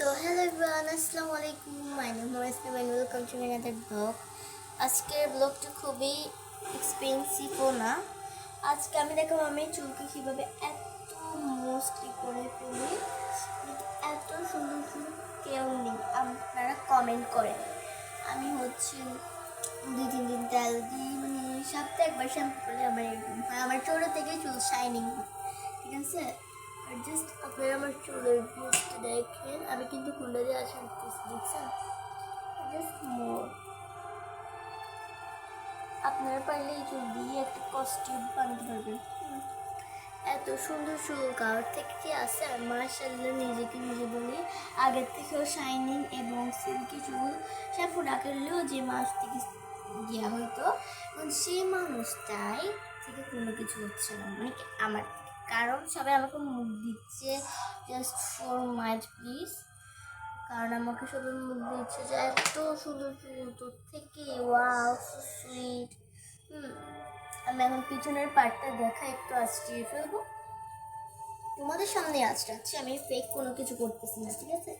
hello everyone, আসসালামু আলাইকুম। My name is Asma and welcome to another vlog. আজকের ব্লগটা খুবই এক্সপেন্সিভও না। আজকে আমি দেখাবো আমি চুলকে কীভাবে এত মোস্টলি করে ফেলি। এত সুন্দর সুন্দর কেউ নেই, আপনারা কমেন্ট করেন। আমি হচ্ছে 2-3 দিন তেল দিই, মানে সপ্তাহে একবার শ্যাম্পু করলে আমার চুলের থেকে চুল শাইনিং হয়, ঠিক আছে। আর জাস্ট আপনারা আমার চুলের গ্রোথটা দেখেন, আমি কিন্তু কুন্ডা দিয়ে আসা দেখছেন, জাস্ট মোর। আপনারা পারলে এই চুল দিয়ে একটা কস্টিউম বানাতে পারবেন। এত সুন্দর চুল কার থেকে কি আছে, আর মাশাআল্লাহ নিজেকে নিজে বলি আগের থেকেও শাইনিং এবং সিল্কি চুল। শ্যাম্পু না করলেও যে মাস থেকে দেওয়া হইতো, এখন সেই মানুষটাই থেকে কোনো কিছু হচ্ছে না, মানে কি আমার, কারণ সবাই আমাকে মুখ দিচ্ছে জাস্ট ফর মাইট প্লিজ। কারণ আমাকে সবাই মুখ দিচ্ছে যে এত সুন্দর চুল তোর থেকে, ওয়াও সো সুইট। আমি এখন পিছনের পার্টটা দেখা একটু আঁচড়িয়ে ফেলবো, তোমাদের সামনে আঁচড়াচ্ছি, আমি ফেক কোনো কিছু করতেছি না, ঠিক আছে।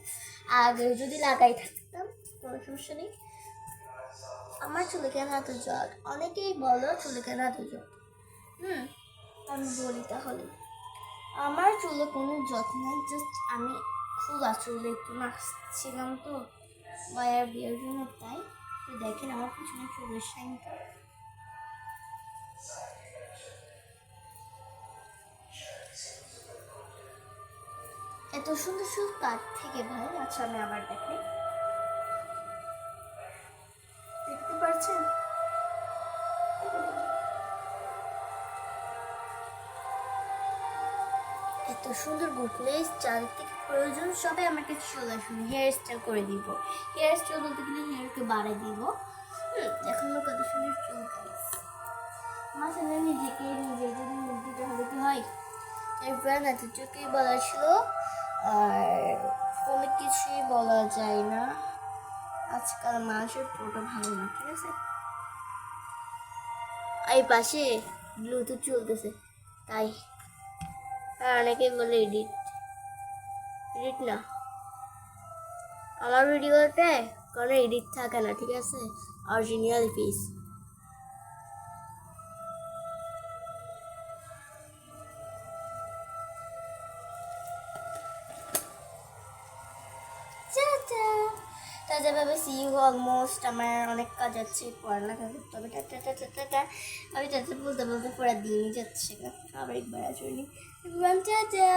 আগে যদি লাগাই থাকতাম কোনো সমস্যা নেই। আমার চুলে কেন এত জট, অনেকেই বলো চুলে কেন এত জট। আমি বলি তাহলে, আমার চুলে কোনো যত্ন নাই, জাস্ট আমি খোলা চুলে একটু নাচছিলাম তো ভাইয়ার বিয়ের জন্য, তাই তো দেখেন আমার পিছনে চুলের শাইনটা। এত সুন্দর সুন্দর কাঠ থেকে ভাই। আচ্ছা আমি আবার দেখাই, দেখতে পাচ্ছেন এত সুন্দর গুটলেস, যার থেকে প্রয়োজন সবাই আমার কাছে চলে আসুন, হেয়ার স্টাইল করে দিব। হেয়ার স্টাইল বলতে গেলে হেয়ারকে বাড়াই দিব। এখন কত সুন্দর চুল গাইস, মাঝে নিজেকে নিজে যদি মুখ দিতে হবে কি হয়। এরপর এতটুকুই বলা ছিল, আর কোনো কিছুই বলা যায় না। আজকাল মানুষের টোটো ভালো না, ঠিক আছে। এই পাশে ব্লুটুথ চলতেছে তাই, আর অনেকে বলে এডিট এডিট না, আমার ভিডিওতে কোনো এডিট থাকে না, ঠিক আছে, অরিজিনাল পিস। তাজাভাবে সি ইউ, অলমোস্ট আমার অনেক কাজ আছে, পড়ালেখা করতে হবে। আমি টাটা বলতে বলতে পড়া দিনই যাচ্ছে, আবার একবার আসলে টাটা।